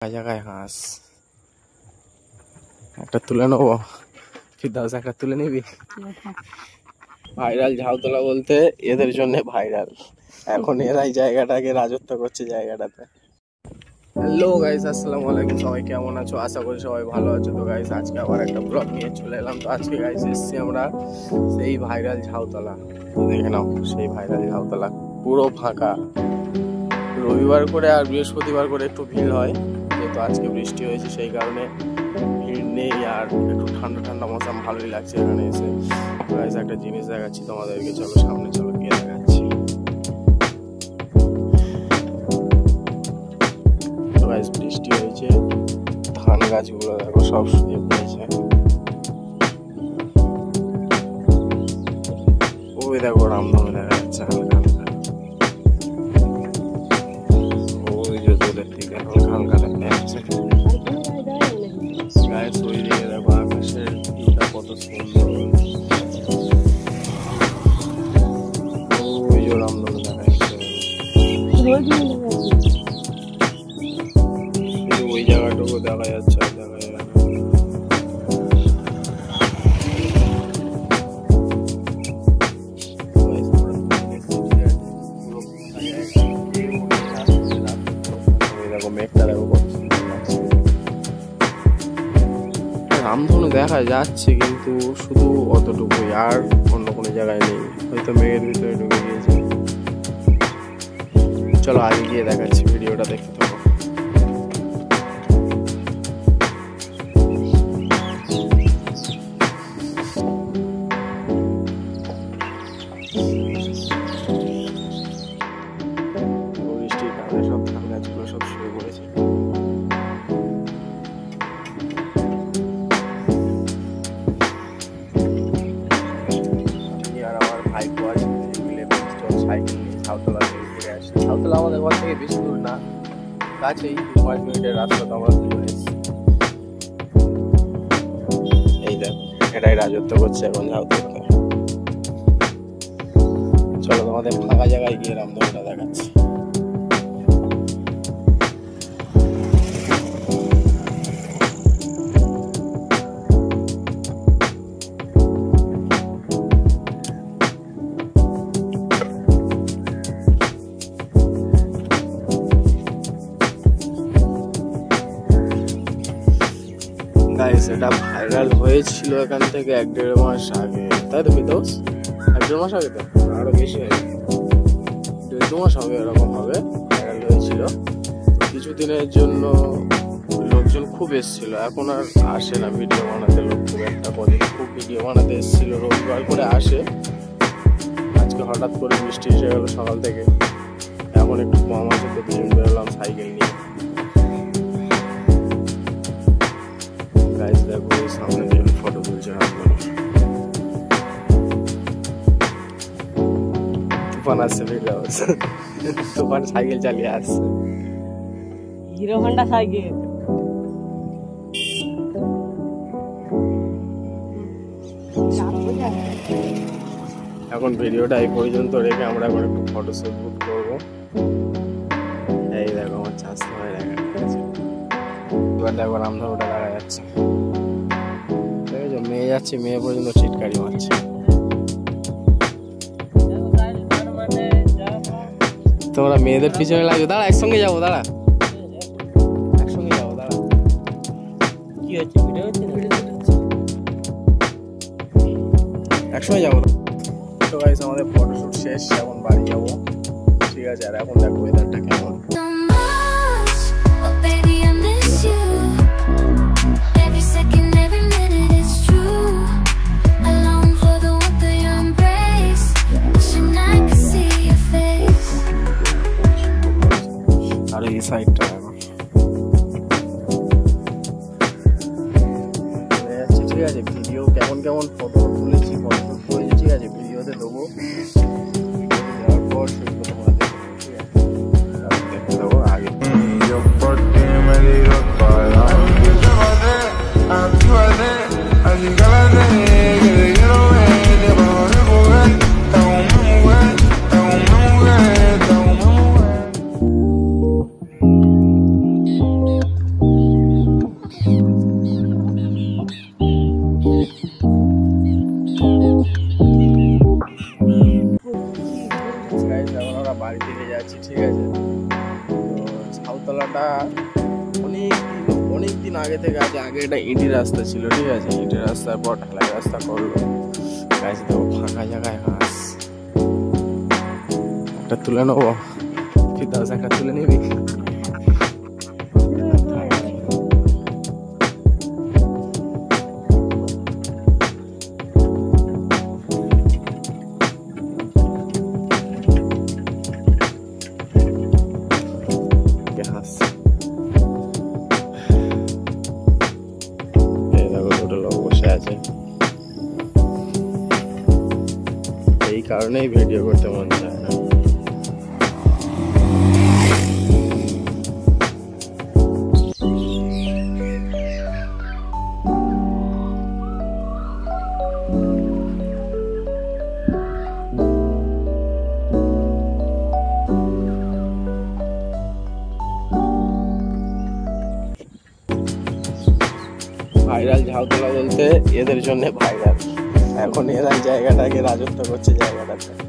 জায়গায় হাঁস একটা তুলে নেবো। ফিরদাউস একটা তুলে নিবি। ভাইরাল ঝাউতলা বলতে এদের জন্য ভাইরাল, এখন এরাই জায়গাটাকে রাজত্ব করছে জায়গাটাতে। হ্যালো গাইস, আসসালামু আলাইকুম। সবাই কেমন আছো? আশা করি সবাই ভালো আছো। তো গাইস আজকে আবার একটা ব্লগ নিয়ে চলে এলাম। তো আজকে গাইস এসছি আমরা সেই ভাইরাল ঝাউতলা। দেখে নাও সেই ভাইরাল ঝাউতলা, পুরো ফাঁকা। রবিবার করে আর বৃহস্পতিবার করে একটু ভিড় হয়, যেহেতু আজকে বৃষ্টি হয়েছে সেই কারণে ভিড় নেই, আর একটু ঠান্ডা ঠান্ডা মৌসুম ভালোই লাগছে এখানে এসে। গাইস একটা জিনিস দেখাচ্ছি তোমাদেরকে, চলো সামনে চলো গিয়ে দেখাচ্ছি। গাইস বৃষ্টি হয়েছে, ধান গাছগুলো দেখো সব শুকিয়ে পড়েছে। ওই দেখো রামধনু দেখা যাচ্ছে হালকা হালকা, ওই যে দূরের দিকে হালকা হালকা দেখা যাচ্ছে। গাইস ওই দিকে দেখো আকাশের ভিউটা কত সুন্দর, ওই যে রামধনু দেখা যাচ্ছে। ওই জায়গাটুকু দেখা যাচ্ছে, দেখা যাচ্ছে। মেঘটা দেখো রামধনু দেখা যাচ্ছে, কিন্তু শুধু অতটুকুই, আর অন্য কোনো জায়গায় নেই, হয়তো মেঘের ভিতরে ঢুকে গিয়েছে। চলো আগে গিয়ে দেখাচ্ছি, ভিডিওটা দেখতে থাকো। বৃষ্টির কারণে সব ধান গাছগুলো সব শুয়ে পড়েছে। ঝাউতলা আমাদের ঘর থেকে বেশি দূর না, কাছেই 5 মিনিটের রাস্তা। তো আমরা দুজন এসেছি। এই দেখো এটাই রাজত্ব করছে এখন ঝাউতলাতে। চলো তোমাদের ফাঁকা জায়গায় গিয়ে রামধনুটা দেখাচ্ছি। গাইস এটা ভাইরাল হয়েছিল এখান থেকে 1-1.5 মাস আগে, তাই তো ফিরদাউস? 1-1.5 মাস আগে, তো আরো বেশি হয়েছে, 1-2 মাস হবে এরকম হবে। ভাইরাল হয়েছিল কিছুদিনের জন্য, লোকজন খুব এসেছিল। এখন আর আসে না ভিডিও বানাতে লোক খুব একটা। কদিন খুব ভিডিও বানাতে এসেছিল, রবিবার করে আসে। আজকে হঠাৎ করে বৃষ্টি এসে গেল সকাল থেকে, এখন একটু কম আছে। তো দুজন বেরোলাম সাইকেল নিয়ে। গাইস দেখো সামনে দিয়ে ফটো তুলছে হাতগুলো। তুফান আসছে, ফিরদাউস তুফান সাইকেল চালিয়ে আসছে, হিরো হন্ডা সাইকেল। এখন ভিডিওটা এই পর্যন্ত রেখে আমরা এখন একটু ফটো শুট করবো। এই দেখো আমার চাষতে হয় দেখা যাচ্ছে। এবার দেখো রামধনুটা দেখা যাচ্ছে, মেয়ে যাচ্ছে, মেয়ে পর্যন্ত চিটকারি মারছে। তোমরা মেয়েদের পিছনে লাগবে। দাঁড়া একসঙ্গে যাবো, দাঁড়া একসঙ্গে যাবো, দাঁড়া। কি হচ্ছে? ভিডিও হচ্ছে, একসঙ্গে যাবো। তো গাইস আমাদের ফটোশুট শেষ, এখন বাড়ি যাবো। ঠিক আছে, আর এখন দেখো ওয়েদারটা কেমন। আর এই সাইডটা দেখো, ঠিক আছে। ভিডিও কেমন কেমন ফটো তুলেছি, ফটো করেছি, ঠিক আছে, ভিডিওতে দেবো। দেওয়ার পর সেগুলো তোমরা দেখতে দেবো আগে। অনেকদিন আগে থেকে আছে। আগে এটা ইঁটি রাস্তা ছিল, ঠিক আছে, ইঁটি রাস্তার পর ঢালাই রাস্তা করলো। গাছ তো ফাঁকা জায়গায় ঘাস একটা তুলে নেবো। তুই 10 একটা তুলে নিবি? এই কারণেই ভিডিও করতে মন চায় না। ভাইরাল ঝাউতলা বলতে এদের জন্য ভাইরাল। এখন এরাই জায়গাটাকে রাজত্ব করছে জায়গাটাতে।